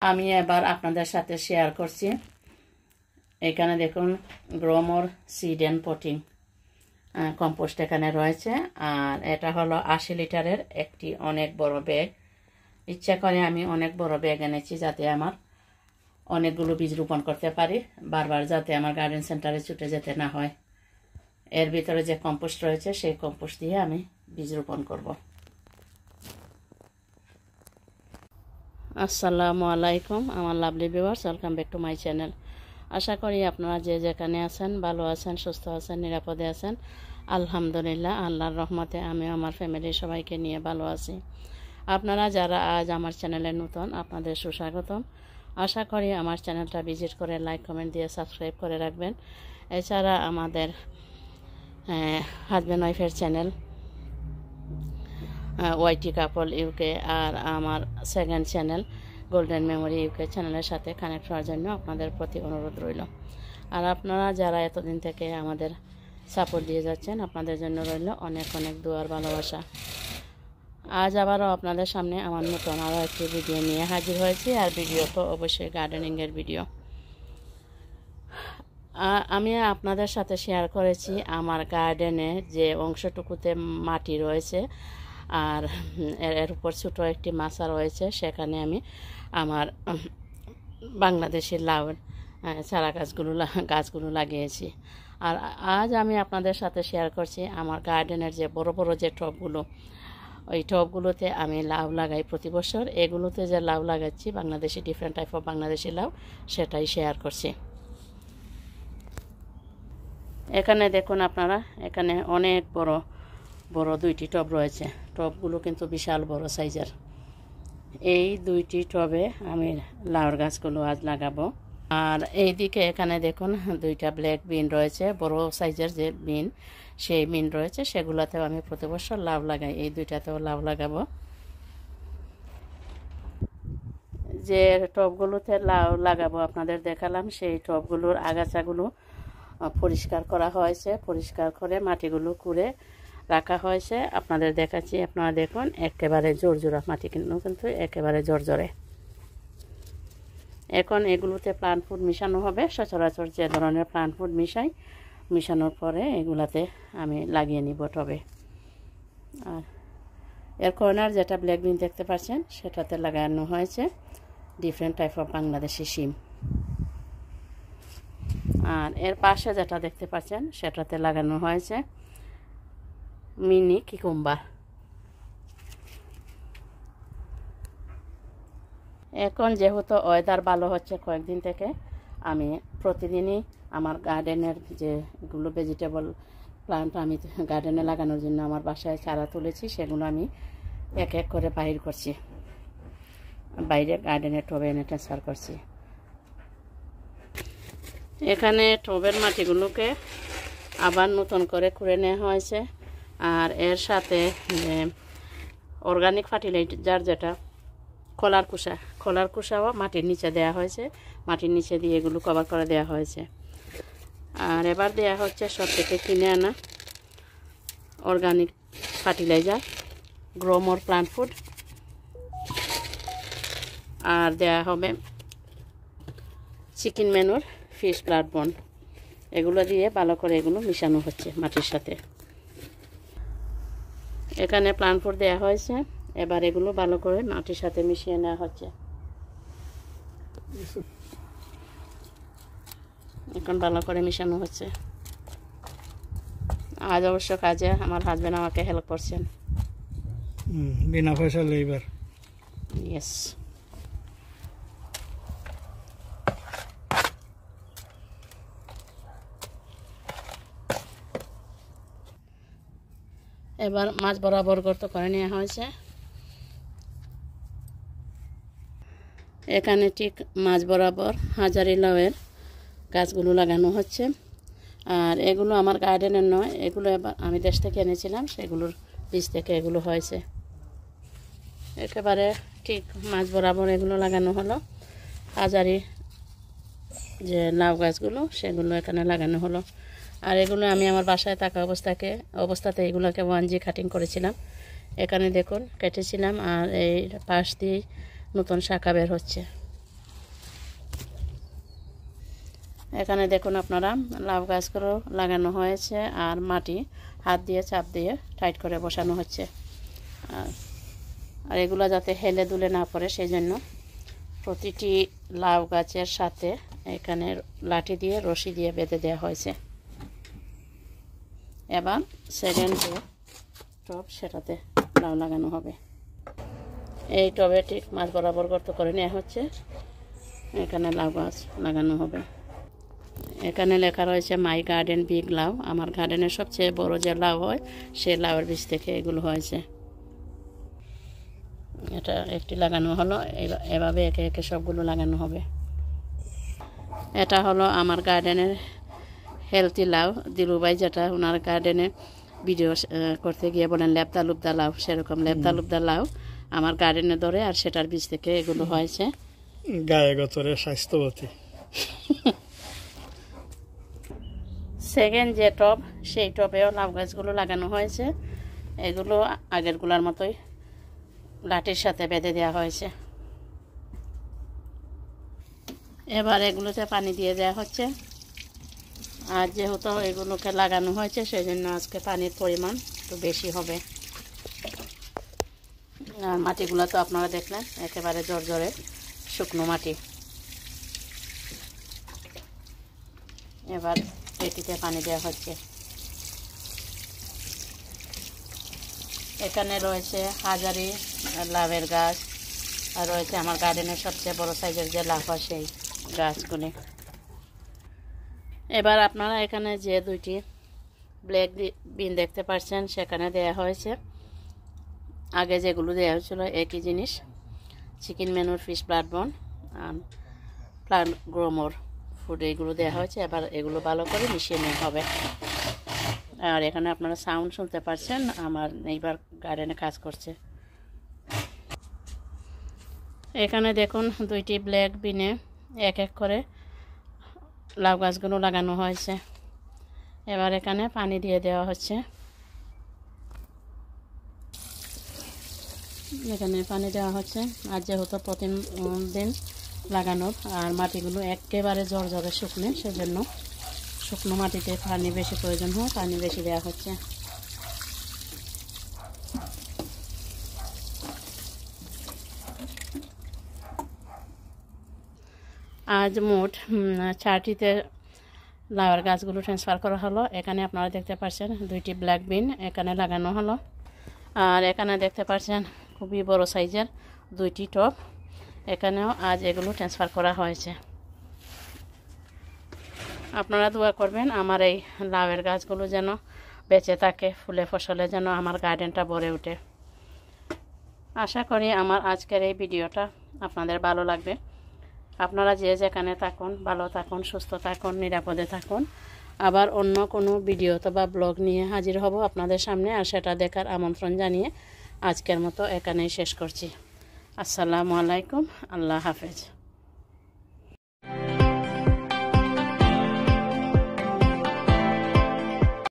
আমি এবার আপনাদের সাথে শেয়ার করছি। এখানে দেখুন Gromor seed and potting compost এখানে রয়েছে। আর এটা হলো 80 লিটারের একটি অনেক বড় ব্যাগ। ইচ্ছা করে আমি অনেক বড় ব্যাগ এনেছি যাতে আমার অনেকগুলো বীজ রোপণ করতে পারি, বারবার যাতে আমার গার্ডেন সেন্টারে ছুটে যেতে না হয়। এর ভিতরে যে কম্পোস্ট রয়েছে সেই কম্পোস্ট দিয়ে আমি বীজ রোপণ করব। আসসালামু আলাইকুম আমার lovely viewers, welcome back to my channel. আশা করি আপনারা যে যেখানে আছেন ভালো আছেন, সুস্থ আছেন, নিরাপদে আছেন। আলহামদুলিল্লাহ, আল্লাহর রহমতে আমি আমার ফ্যামিলির সবাইকে নিয়ে ভালো আছি। আপনারা যারা আজ আমার চ্যানেলে নতুন, আপনাদের সুস্বাগতম। আশা করি আমার চ্যানেলটা ভিজিট করে লাইক কমেন্ট দিয়ে সাবস্ক্রাইব করে রাখবেন। এছাড়া আমাদের হাজব্যান্ড ওয়াইফের চ্যানেল ওয়াইটি কাপল ইউকে আর আমার second channel golden memory UK চ্যানেলের সাথে কানেক্ট হওয়ার জন্য আপনাদের প্রতি অনুরোধ রইল। আর আপনারা যারা এতদিন থেকে আমাদের সাপোর্ট দিয়ে যাচ্ছেন, আপনাদের জন্য রইল অনেক অনেক দোয়ার ভালোবাসা। আজ আবারও আপনাদের সামনে আমার নতুন আরও একটি ভিডিও নিয়ে হাজির হয়েছি। আর ভিডিও তো অবশ্যই গার্ডেনিংয়ের ভিডিও। আমি আপনাদের সাথে শেয়ার করেছি আমার গার্ডেনে যে অংশটুকুতে মাটি রয়েছে আর এর উপর ছোটো একটি মাচা রয়েছে, সেখানে আমি আমার বাংলাদেশি লাউ চারা গাছগুলো লাগিয়েছি। আর আজ আমি আপনাদের সাথে শেয়ার করছি আমার গার্ডেনের যে বড় বড় যে টবগুলো, ওই টবগুলোতে আমি লাউ লাগাই প্রতি বছর। এগুলোতে যে লাউ লাগাচ্ছি Bangladeshi different type of Bangladeshi লাউ, সেটাই শেয়ার করছি। এখানে দেখুন আপনারা, এখানে অনেক বড় বড় দুইটি টব রয়েছে। টবগুলো কিন্তু বিশাল বড় সাইজের। এই দুইটি টবে আমি লাউর গাছগুলো আজ লাগাবো। আর এইদিকে এখানে দেখুন দুইটা ব্ল্যাক বিন রয়েছে, বড় সাইজের যে বিন, সেই বিন রয়েছে। সেগুলোতেও আমি প্রতি বছর লাউ লাগাই। এই দুইটাতেও লাউ লাগাবো। যে টবগুলোতে লাউ লাগাবো আপনাদের দেখালাম, সেই টবগুলোর আগাছাগুলো পরিষ্কার করা হয়েছে। পরিষ্কার করে মাটিগুলো কুড়ে রাখা হয়েছে। আপনাদের দেখাচ্ছি, আপনারা দেখুন একেবারে জোরজোড়া মাটি, কিন্তু একেবারে জোরজোরে। এখন এগুলোতে প্লান্ট ফুড মিশানো হবে। সচরাচর যে ধরনের প্লান্ট ফুড মিশানোর পরে এগুলাতে আমি লাগিয়ে নিব টবে। আর এর কর্নার যেটা ব্ল্যাক বিন দেখতে পাচ্ছেন, সেটাতে লাগানো হয়েছে ডিফারেন্ট টাইপ অফ বাংলাদেশি শিম। আর এর পাশে যেটা দেখতে পাচ্ছেন, সেটাতে লাগানো হয়েছে মিনি কিকুম্বার। এখন যেহেতু ওয়েদার ভালো হচ্ছে কয়েকদিন থেকে, আমি প্রতিদিনই আমার গার্ডেনের যেগুলো ভেজিটেবল প্লান্ট আমি গার্ডেনে লাগানোর জন্য আমার বাসায় চারা তুলেছি, সেগুলো আমি এক এক করে বাহির করছি, বাইরে গার্ডেনের টবে এনে ট্রান্সফার করছি। এখানে টবের মাটিগুলোকে আবার নতুন করে খুঁড়ে নেওয়া হয়েছে। আর এর সাথে অর্গানিক ফার্টিলাইজার যেটা খোলার কুসাও মাটির নিচে দেওয়া হয়েছে। মাটির নিচে দিয়ে এগুলো কভার করে দেওয়া হয়েছে। আর এবার দেওয়া হচ্ছে সব থেকে কিনে আনা organic fertiliser Gromor plant food. আর দেওয়া হবে চিকেন ম্যানুর, ফিশ ব্লাড বন। এগুলো দিয়ে ভালো করে এগুলো মিশানো হচ্ছে মাটির সাথে। এখানে প্লান্ট ফুড দেওয়া হয়েছে। এবার এগুলো ভালো করে মাটির সাথে মিশিয়ে নেওয়া হচ্ছে। এখন ভালো করে মিশানো হচ্ছে। আজ অবশ্য কাজে আমার হাজবেন্ড আমাকে হেল্প করছেন, বিনা পয়সা লেবার। ইয়েস। এবার মাছ বরাবর গর্ত করে নেওয়া হয়েছে। এখানে ঠিক মাছ বরাবর হাজারি লাউয়ের গাছগুলো লাগানো হচ্ছে। আর এগুলো আমার গার্ডেনের নয়, এগুলো এবার আমি দেশ থেকে এনেছিলাম, সেগুলোর বীজ থেকে এগুলো হয়েছে। একেবারে ঠিক মাছ বরাবর এগুলো লাগানো হলো। হাজারি যে লাউ গাছগুলো, সেগুলো এখানে লাগানো হলো। আর এগুলো আমি আমার বাসায় থাকা অবস্থাতে এগুলোকে 1G কাটিং করেছিলাম। এখানে দেখুন কেটেছিলাম। আর এই পাশ দিয়ে নতুন শাখা বের হচ্ছে। এখানে দেখুন আপনারা লাউ গাছগুলো লাগানো হয়েছে আর মাটি হাত দিয়ে চাপ দিয়ে টাইট করে বসানো হচ্ছে। আর এগুলো যাতে হেলে দুলে না পড়ে সেই জন্য প্রতিটি লাউ গাছের সাথে এখানে লাঠি দিয়ে রশি দিয়ে বেঁধে দেওয়া হয়েছে। এবার সেকেন্ড যে টব সেটাতে লাউ লাগানো হবে। এই টবে ঠিক মাঝ বরাবর গর্ত করে নেওয়া হচ্ছে, এখানে লাউ গাছ লাগানো হবে। এখানে লেখা রয়েছে মাই গার্ডেন বিগ লাউ। আমার গার্ডেনের সবচেয়ে বড় যে লাউ হয় সেই লাউয়ের বীজ থেকে এগুলো হয়েছে। এটা একটি লাগানো হলো, এভাবে একে একে সবগুলো লাগানো হবে। এটা হলো আমার গার্ডেনের হেলদি লাউ। দিলুভাই যেটা ওনার গার্ডেনে ভিডিও করতে গিয়ে বলেন লেবদা লুবদা লাউ, সেরকম লেবদা লুবদা লাউ আমার গার্ডেনে ধরে আর সেটার বীজ থেকে এগুলো হয়েছে। গায়ে গতরে স্বাস্থ্যবতী। সেকেন্ড যে টব সেই টবেও লাউ গাছগুলো লাগানো হয়েছে। এগুলো আগেরগুলোর মতোই লাঠির সাথে বেঁধে দেওয়া হয়েছে। এবার এগুলোতে পানি দিয়ে দেওয়া হচ্ছে। আর যেহেতু এগুলোকে লাগানো হয়েছে সেই জন্য আজকে পানির পরিমাণ একটু বেশি হবে। আর মাটিগুলো তো আপনারা দেখলেন একেবারে জর্জরে শুকনো মাটি। এবার এটিতে পানি দেওয়া হচ্ছে। এখানে রয়েছে হাজারি লাভের গাছ, আর রয়েছে আমার গার্ডেনের সবচেয়ে বড় সাইজের যে লাভ হয় সেই গাছগুলি। এবার আপনারা এখানে যে দুইটি ব্ল্যাক বিন দেখতে পাচ্ছেন সেখানে দেয়া হয়েছে। আগে যেগুলো দেওয়া হয়েছিল একই জিনিস, চিকেন মেনুর ফিশ ব্লাড বন প্লান্ট গ্রোমোর ফুড, এইগুলো দেওয়া হয়েছে। এবার এগুলো ভালো করে মিশিয়ে নেওয়া হবে। আর এখানে আপনারা সাউন্ড শুনতে পাচ্ছেন, আমার নেইবার গার্ডেনে কাজ করছে। এখানে দেখুন দুইটি ব্ল্যাক বিনে এক এক করে লাউ গাছগুলো লাগানো হয়েছে। এবার এখানে পানি দিয়ে দেওয়া হচ্ছে। এখানে পানি দেওয়া হচ্ছে। আর যেহেতু প্রতিদিন লাগানোর আর মাটিগুলো একেবারে জর্জরে শুকনো, সেজন্য শুকনো মাটিতে পানি বেশি প্রয়োজন হয়, পানি বেশি দেওয়া হচ্ছে। আজ মোট 4টিতে লাউয়ের গাছগুলো ট্রান্সফার করা হলো। এখানে আপনারা দেখতে পাচ্ছেন দুইটি ব্ল্যাক বিন এখানে লাগানো হলো। আর এখানে দেখতে পাচ্ছেন খুবই বড় সাইজের দুইটি টব, এখানেও আজ এগুলো ট্রান্সফার করা হয়েছে। আপনারা দোয়া করবেন আমার এই লাউয়ের গাছগুলো যেন বেঁচে থাকে, ফুলে ফসলে যেন আমার গার্ডেনটা ভরে ওঠে। আশা করি আমার আজকের এই ভিডিওটা আপনাদের ভালো লাগবে। আপনারা যে যেখানে থাকুন ভালো থাকুন, সুস্থ থাকুন, নিরাপদে থাকুন। আবার অন্য কোনো ভিডিও অথবা ব্লগ নিয়ে হাজির হব আপনাদের সামনে। আর সেটা দেখার আমন্ত্রণ জানিয়ে আজকের মতো এখানেই শেষ করছি। আসসালামু আলাইকুম, আল্লাহ হাফেজ।